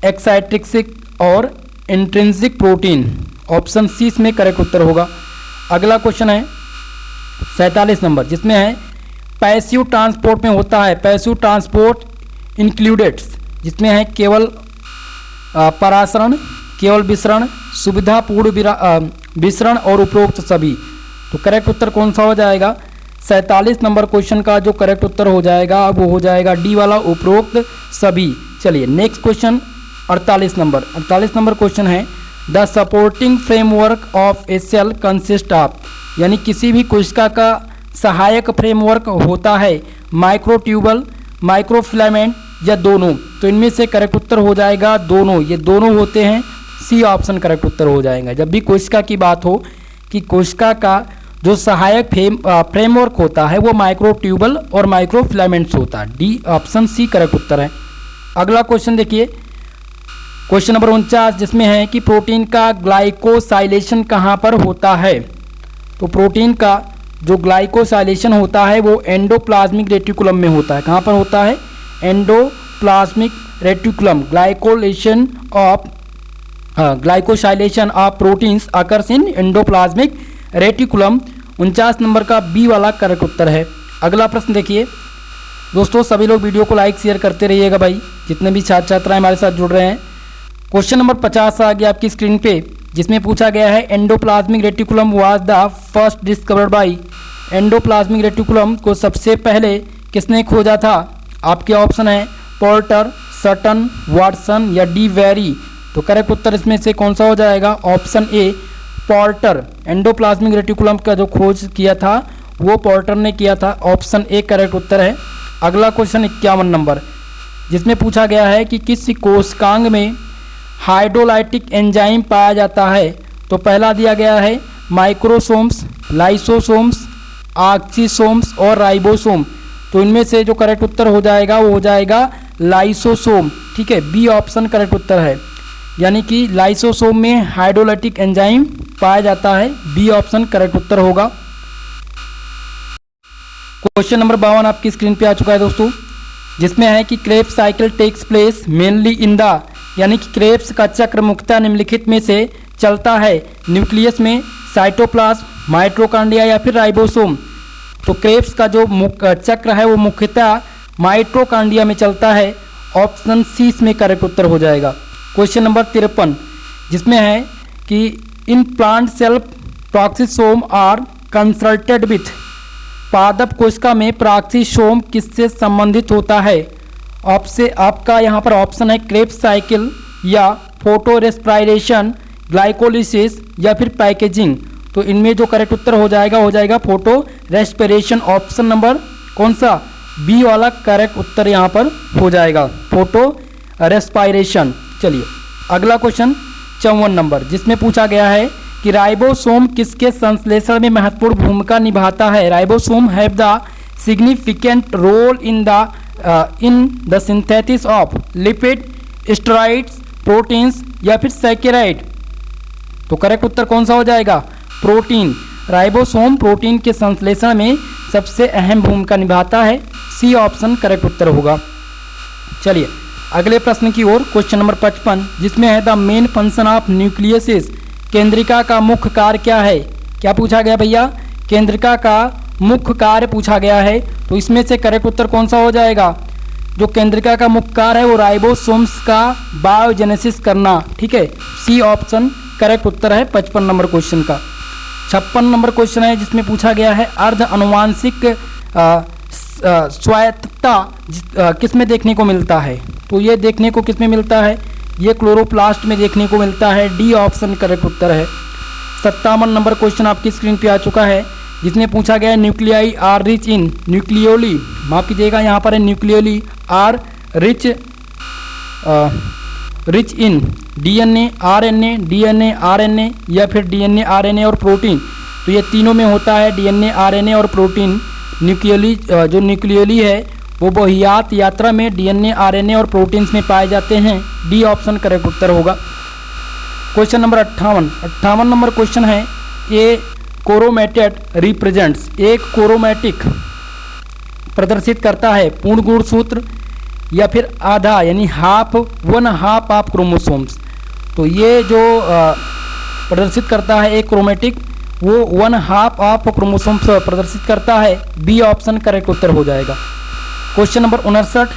Speaker 1: एक्साइट्रिक्सिक और इंट्रिंसिक प्रोटीन। ऑप्शन सी इसमें करेक्ट उत्तर होगा। अगला क्वेश्चन है 47 नंबर जिसमें है पैसिव ट्रांसपोर्ट में होता है। पैसिव ट्रांसपोर्ट इंक्लूडेड्स, जिसमें है केवल परासरण, केवल विसरण, सुविधापूर्ण विसरण और उपरोक्त सभी। तो करेक्ट उत्तर कौन सा हो जाएगा, 47 नंबर क्वेश्चन का जो करेक्ट उत्तर हो जाएगा वो हो जाएगा डी वाला, उपरोक्त सभी। चलिए नेक्स्ट क्वेश्चन 48 नंबर। 48 नंबर क्वेश्चन है the supporting framework of a cell consist of, यानी किसी भी कोशिका का सहायक फ्रेमवर्क होता है माइक्रोट्यूबल, माइक्रोफिलामेंट या दोनों। तो इनमें से करेक्ट उत्तर हो जाएगा दोनों, ये दोनों होते हैं। सी ऑप्शन करेक्ट उत्तर हो जाएगा। जब भी कोशिका की बात हो कि कोशिका का जो सहायक फ्रेमवर्क होता है वो माइक्रोट्यूबल और माइक्रोफिलामेंट्स होता है। डी ऑप्शन सी करेक्ट उत्तर है। अगला क्वेश्चन देखिए क्वेश्चन नंबर 49 जिसमें है कि प्रोटीन का ग्लाइकोसाइलेशन कहाँ पर होता है। तो प्रोटीन का जो ग्लाइकोसाइलेशन होता है वो एंडोप्लाज्मिक रेटिकुलम में होता है। कहाँ पर होता है, endoplasmic reticulum. Glycosylation of proteins occurs in endoplasmic reticulum. 49 number का बी वाला करेक्ट उत्तर है। अगला प्रश्न देखिए दोस्तों, सभी लोग वीडियो को लाइक शेयर करते रहिएगा भाई, जितने भी छात्र छात्राएं हमारे साथ जुड़ रहे हैं। क्वेश्चन नंबर 50 आ गया आपकी स्क्रीन पे, जिसमें पूछा गया है endoplasmic reticulum was the first discovered by. Endoplasmic reticulum को सबसे पहले किसने खोजा था। आपके ऑप्शन है पोर्टर, सटन, वाटसन या डी वेरी। तो करेक्ट उत्तर इसमें से कौन सा हो जाएगा, option A porter. Endoplasmic reticulum का जो खोज किया था वो पोर्टर ने किया था। ऑप्शन ए करेक्ट उत्तर है। अगला क्वेश्चन 51 नंबर जिसमें पूछा गया है कि किस कोशिकांग में हाइड्रोलाइटिक एंजाइम पाया जाता है। तो पहला दिया गया है माइक्रोसोम्स, लाइसोसोम्स, ऑक्सीसोम्स और राइबोसोम। तो इनमें से जो करेक्ट उत्तर हो जाएगा वो हो जाएगा लाइसोसोम। ठीक है, बी ऑप्शन करेक्ट उत्तर है, यानी कि लाइसोसोम में हाइड्रोलाइटिक एंजाइम पाया जाता है। बी ऑप्शन करेक्ट उत्तर होगा। क्वेश्चन नंबर 52 आपकी स्क्रीन पे आ चुका है दोस्तों, जिसमें है कि Krebs cycle takes place mainly in the, यानी कि क्रेब्स का चक्र मुख्यतः निम्नलिखित में से चलता है न्यूक्लियस में, साइटोप्लाज्म, माइटोकॉन्ड्रिया या फिर राइबोसोम। तो क्रेब्स का जो चक्र है वो मुख्यतः माइटोकॉन्ड्रिया में चलता है। ऑप्शन सी इसमें करेक्ट उत्तर हो जाएगा। क्वेश्चन नंबर 53 जिसमें है कि in plant cell peroxisome are consulted with. पादप कोशिका में प्रॉक्सिसोम किससे संबंधित होता है। आपसे आपका यहाँ पर ऑप्शन है क्रेब्स साइकिल या फोटो रेस्पिरेशन, ग्लाइकोलिसिस या फिर पैकेजिंग। तो इनमें जो करेक्ट उत्तर हो जाएगा फोटो रेस्पिरेशन। ऑप्शन नंबर कौन सा, बी वाला करेक्ट उत्तर यहाँ पर हो जाएगा, फोटो रेस्पायरेशन। चलिए अगला क्वेश्चन 54 नंबर, जिसमें पूछा गया है कि राइबोसोम किसके संश्लेषण में महत्वपूर्ण भूमिका निभाता है। Ribosome have the significant role in the synthesis of lipid, steroids, proteins या फिर सैकेराइड। तो करेक्ट उत्तर कौन सा हो जाएगा, प्रोटीन। राइबोसोम प्रोटीन के संश्लेषण में सबसे अहम भूमिका निभाता है, सी ऑप्शन करेक्ट उत्तर होगा। चलिए अगले प्रश्न की ओर, क्वेश्चन नंबर 55, जिसमें है the main function of nucleus, केंद्रिका का मुख्य कार्य क्या है। क्या पूछा गया भैया, केंद्रिका का मुख्य कार्य पूछा गया है। तो इसमें से करेक्ट उत्तर कौन सा हो जाएगा, जो केंद्रिका का मुख्य कार्य है वो राइबोसोम्स का बायोजेनेसिस करना, ठीक है, सी ऑप्शन करेक्ट उत्तर है 55 नंबर क्वेश्चन का। 56 नंबर क्वेश्चन है, जिसमें पूछा गया है अर्ध अनुवांशिक स्वायत्तता किस में देखने को मिलता है। तो ये देखने को किस में मिलता है, ये क्लोरोप्लास्ट में देखने को मिलता है, डी ऑप्शन करेक्ट उत्तर है। 57 नंबर क्वेश्चन आपकी स्क्रीन पे आ चुका है, जिसमें पूछा गया है nuclei are rich in, nucleoli माफ कीजिएगा यहाँ पर है nucleoli are rich in DNA, RNA, DNA, RNA या फिर डीएनए, आरएनए और प्रोटीन। तो ये तीनों में होता है डीएनए, आरएनए और प्रोटीन। न्यूक्लियोली जो न्यूक्लियोली है वो बहुयात यात्रा में डीएनए, आरएनए और प्रोटीन्स में पाए जाते हैं, डी ऑप्शन करेक्ट उत्तर होगा। क्वेश्चन नंबर 58 नंबर क्वेश्चन है, ए कोरोमेटेड रिप्रेजेंट्स, एक कोरोमेटिक प्रदर्शित करता है पूर्ण गुणसूत्र या फिर आधा यानी हाफ, 1/2 ऑफ क्रोमोसोम्स। तो ये जो प्रदर्शित करता है एक क्रोमेटिक, वो 1/2 ऑफ क्रोमोसोम्स प्रदर्शित करता है, बी ऑप्शन करेक्ट उत्तर हो जाएगा। क्वेश्चन नंबर 59,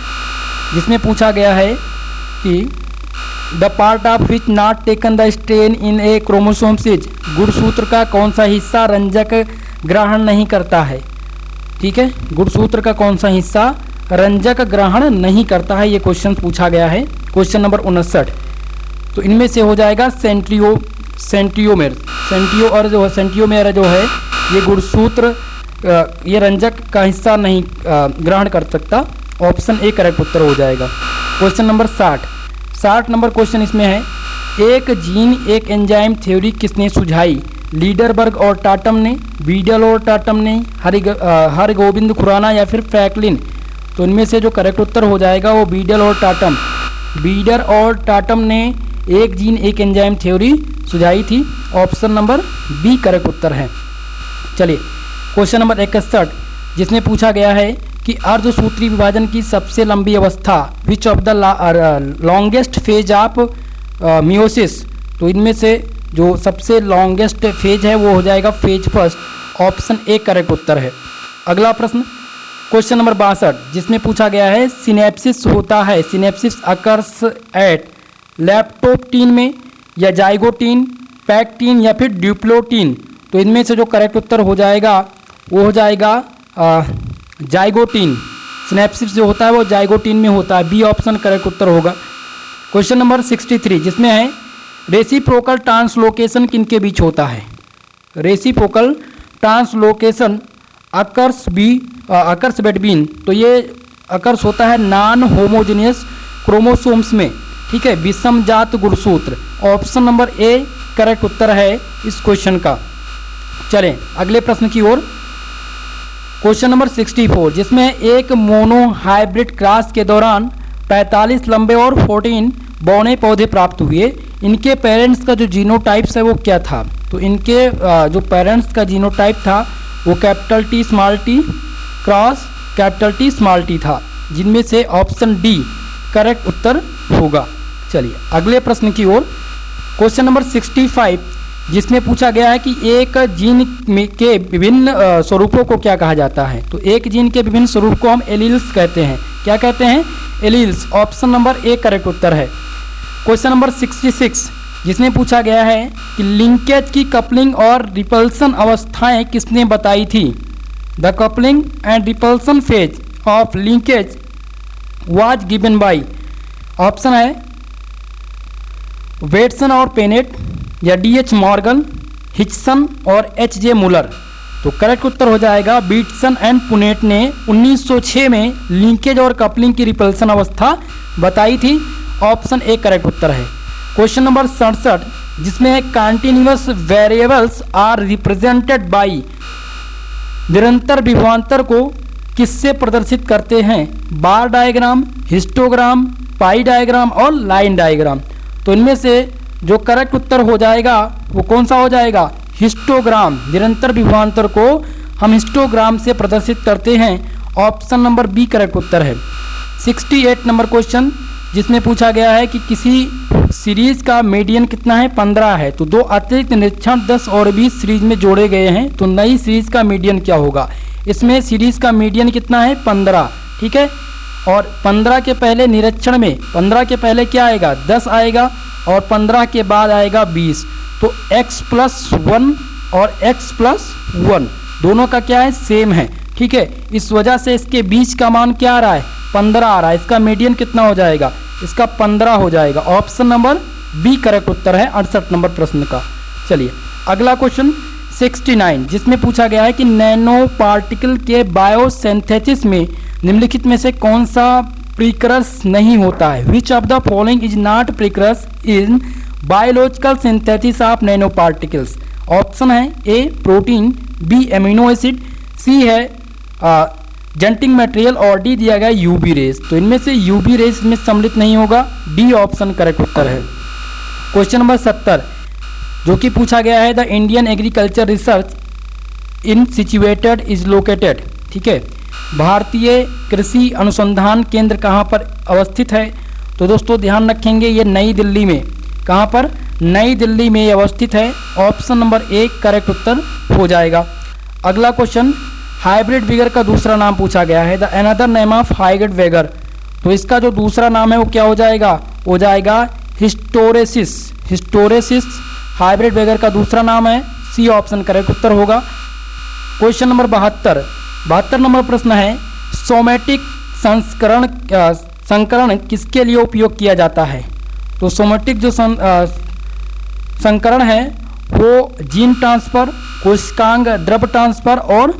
Speaker 1: जिसमें पूछा गया है कि the part of which not taken the strain in A chromosomes is, गुणसूत्र का कौन सा हिस्सा रंजक ग्रहण नहीं करता है। ठीक है, गुणसूत्र का कौन सा हिस्सा रंजक ग्रहण नहीं करता है, ये क्वेश्चन पूछा गया है। क्वेश्चन नंबर 59, तो इनमें से हो जाएगा सेंट्रियोमेर सेंट्रियोमेर जो है ये गुणसूत्र ये रंजक का हिस्सा नहीं ग्रहण कर सकता, ऑप्शन ए करेक्ट उत्तर हो जाएगा। क्वेश्चन नंबर 60 नंबर क्वेश्चन इसमें है, एक जीन एक एंजाइम थ्योरी किसने सुझाई। लीडरबर्ग और टाटम ने, बीडल और टाटम ने, हरगोबिंद खुराना या फिर फ्रैंकलिन। तो इनमें से जो करेक्ट उत्तर हो जाएगा वो बीडल और टाटम। बीडर और टाटम ने एक जीन एक एंजाइम थ्योरी सुझाई थी, ऑप्शन नंबर बी करेक्ट उत्तर है। चलिए क्वेश्चन नंबर 61, जिसमें पूछा गया है कि अर्धसूत्री विभाजन की सबसे लंबी अवस्था, विच of the longest phase of meiosis. तो इनमें से जो सबसे लॉन्गेस्ट फेज है वो हो जाएगा phase first, option A correct उत्तर है। अगला प्रश्न क्वेश्चन नंबर 62, जिसमें पूछा गया है सिनेप्सिस होता है, सिनेप्सिस अकर्स एट लेप्टोप्टीन में या जाइगोटीन, पैक्टीन या फिर ड्यूप्लोटीन। तो इनमें से जो करेक्ट उत्तर हो जाएगा वो हो जाएगा जाइगोटीन। सिनेप्सिस जो होता है वो जाइगोटीन में होता है, बी ऑप्शन करेक्ट उत्तर होगा। क्वेश्चन नंबर 63, जिसमें है रेसिप्रोकल ट्रांसलोकेशन किनके बीच होता है। रेसिप्रोकल ट्रांसलोकेशन अकर्स बिटवीन, तो ये अकर्स होता है नॉन होमोजेनियस क्रोमोसोम्स में, ठीक है, विषम जात गुणसूत्र, ऑप्शन नंबर ए करेक्ट उत्तर है इस क्वेश्चन का। चलें अगले प्रश्न की ओर, क्वेश्चन नंबर 64, जिसमें एक मोनो हाइब्रिड क्रॉस के दौरान 45 लंबे और 14 बौने पौधे प्राप्त हुए। इनके पेरेंट्स का जो जीनोटाइप्स है वो क्या था। तो इनके जो पेरेंट्स का जीनोटाइप था वो capital T small T cross capital T small T था, जिनमें से ऑप्शन डी करेक्ट उत्तर होगा। चलिए अगले प्रश्न की ओर, क्वेश्चन नंबर 65, जिसमें पूछा गया है कि एक जीन के विभिन्न स्वरूपों को क्या कहा जाता है। तो एक जीन के विभिन्न स्वरूप को हम एलील्स कहते हैं। क्या कहते हैं, alleles, option number A correct उत्तर है। क्वेश्चन नंबर 66, जिसमें पूछा गया है कि लिंकेज की कपलिंग और रिपल्सन अवस्थाएं किसने बताई थी। The coupling and repulsion phase of linkage was given by, option है वेटसन और पेनेट या डी एच मॉर्गन, हिचसन और एच जे मुलर। तो तो करेक्ट उत्तर हो जाएगा बीटसन एंड पुनेट ने 1906 में लिंकेज और कपलिंग की रिपल्सन अवस्था बताई थी। ऑप्शन ए करेक्ट उत्तर है। क्वेश्चन नंबर 67 जिसमें continuous variables are represented by, निरंतर विभवांतर को किससे प्रदर्शित करते हैं? Bar diagram, histogram, pie diagram और लाइन डायग्राम। तो इनमें से जो करेक्ट उत्तर हो जाएगा वो कौन सा हो जाएगा? हिस्टोग्राम। निरंतर विभवांतर को हम हिस्टोग्राम से प्रदर्शित करते हैं। ऑप्शन नंबर बी करेक्ट उत्तर है। 68 नंबर क्वेश्चन जिसमें पूछा गया है कि किसी सीरीज का मीडियन कितना है? 15 है। तो दो अतिरिक्त निरीक्षण 10 और 20 सीरीज में जोड़े गए हैं, तो नई सीरीज का मीडियन क्या होगा? इसमें सीरीज का मीडियन कितना है? 15। ठीक है, और 15 के पहले निरीक्षण में 15 के पहले क्या आएगा? 10 आएगा और 15 के बाद आएगा 20। तो x+1 और x+1 दोनों का क्या है? सेम है। ठीक है, इस वजह से इसके बीच का मान क्या आ रहा है? 15 आ रहा है। इसका मीडियन कितना हो जाएगा? इसका 15 हो जाएगा। ऑप्शन नंबर बी करेक्ट उत्तर है 68 नंबर प्रश्न का। चलिए अगला क्वेश्चन 69 जिसमें पूछा गया है कि नैनो पार्टिकल के बायोसिंथेसिस में निम्नलिखित में से कौन सा प्रीकर्स नहीं होता है? Which of the following is not precursor in biological synthesis of nanoparticles? Option है A protein, B amino acid, C है जेनेटिक मटेरियल और डी दिया गया यूवी रेस। तो इनमें से यूवी रेस में सम्मिलित नहीं होगा। डी ऑप्शन करेक्ट उत्तर है। क्वेश्चन नंबर 70 जो कि पूछा गया है the Indian agriculture research in situated is located. ठीक है, भारतीय कृषि अनुसंधान केंद्र कहाँ पर अवस्थित है? तो दोस्तों ध्यान रखेंगे ये नई दिल्ली में। कहाँ पर? नई दिल्ली में अवस्थित है। ऑप्शन नंबर ए करेक्ट उत्तर हो जाएगा। अगला क्वेश्चन हाइब्रिड विगर का दूसरा नाम पूछा गया है the another name of hybrid vigour. तो इसका जो दूसरा नाम है वो क्या हो जाएगा? हो जाएगा हिस्टोरेसिस। हिस्टोरेसिस हाइब्रिड विगर का दूसरा नाम है। सी ऑप्शन करेक्ट उत्तर होगा। क्वेश्चन नंबर 72 नंबर प्रश्न है सोमेटिक संकरण किसके लिए उपयोग किया जाता है? तो सोमेटिक जो संकरण है वो जीन ट्रांसफर, कोशिकांग द्रव ट्रांसफर और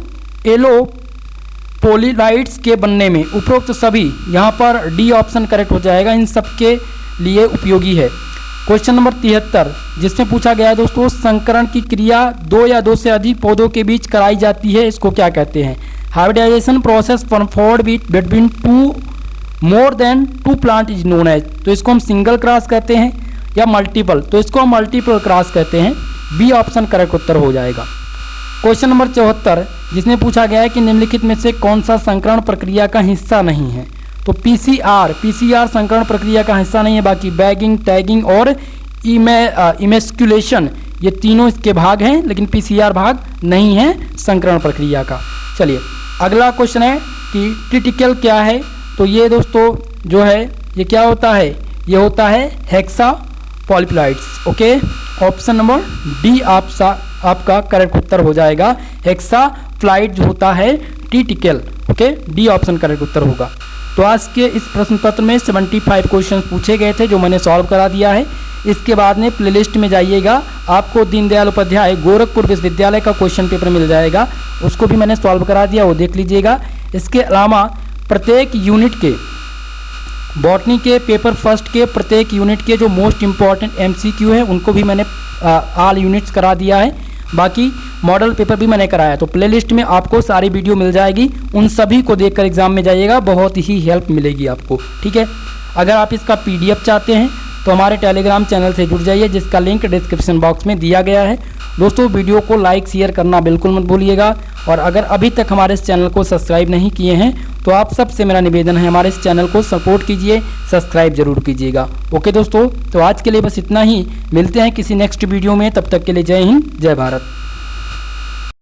Speaker 1: एलोपोलिलाइट्स के बनने में उपरोक्त सभी, यहाँ पर डी ऑप्शन करेक्ट हो जाएगा, इन सब के लिए उपयोगी है। क्वेश्चन नंबर 73 जिसमें पूछा गया है दोस्तों संकरण की क्रिया 2 या 2 से अधिक पौधों के बीच कराई जाती है, इसको क्या कहते हैं? Hybridization process performed between more than 2 plant is known as. तो इसको हम सिंगल क्रॉस कहते हैं या मल्टीपल? तो इसको हम मल्टीपल क्रॉस कहते हैं। बी ऑप्शन करेक्ट उत्तर हो जाएगा। क्वेश्चन नंबर 74 जिसमें पूछा गया है कि निम्नलिखित में से कौन सा संकरण प्रक्रिया का हिस्सा नहीं है? तो पीसीआर संकरण प्रक्रिया का हिस्सा नहीं है। बाकी बैगिंग, टैगिंग और इमेस्कुलेशन ये तीनों इसके भाग हैं, लेकिन पीसीआर भाग नहीं है संकरण प्रक्रिया का। चलिए अगला क्वेश्चन है कि क्रिटिकल क्या है? तो ये दोस्तों जो है ये क्या होता है? ये होता है hexa polyploids. Okay, option number D आपका करेक्ट उत्तर हो जाएगा। हेक्सा फ्लाइट जो होता है critical. Okay, D option correct उत्तर होगा। तो आज के इस प्रश्न पत्र में 75 क्वेश्चन पूछे गए थे जो मैंने सॉल्व करा दिया है। इसके बाद में प्लेलिस्ट में जाइएगा, आपको दीनदयाल उपाध्याय गोरखपुर विश्वविद्यालय का क्वेश्चन पेपर मिल जाएगा, उसको भी मैंने सॉल्व करा दिया, वो देख लीजिएगा। इसके अलावा प्रत्येक यूनिट के बॉटनी के पेपर फर्स्ट के प्रत्येक यूनिट के जो मोस्ट इम्पॉर्टेंट एमसीक्यू है उनको भी मैंने ऑल यूनिट्स करा दिया है। बाकी मॉडल पेपर भी मैंने कराया, तो प्लेलिस्ट में आपको सारी वीडियो मिल जाएगी, उन सभी को देखकर एग्जाम में जाइएगा, बहुत ही हेल्प मिलेगी आपको। ठीक है, अगर आप इसका पीडीएफ चाहते हैं तो हमारे टेलीग्राम चैनल से जुड़ जाइए, जिसका लिंक डिस्क्रिप्शन बॉक्स में दिया गया है। दोस्तों वीडियो को लाइक शेयर करना बिल्कुल मत भूलिएगा, और अगर अभी तक हमारे इस चैनल को सब्सक्राइब नहीं किए हैं तो आप सबसे मेरा निवेदन है हमारे इस चैनल को सपोर्ट कीजिए, सब्सक्राइब जरूर कीजिएगा। ओके दोस्तों, तो आज के लिए बस इतना ही, मिलते हैं किसी नेक्स्ट वीडियो में, तब तक के लिए जय हिंद जय भारत।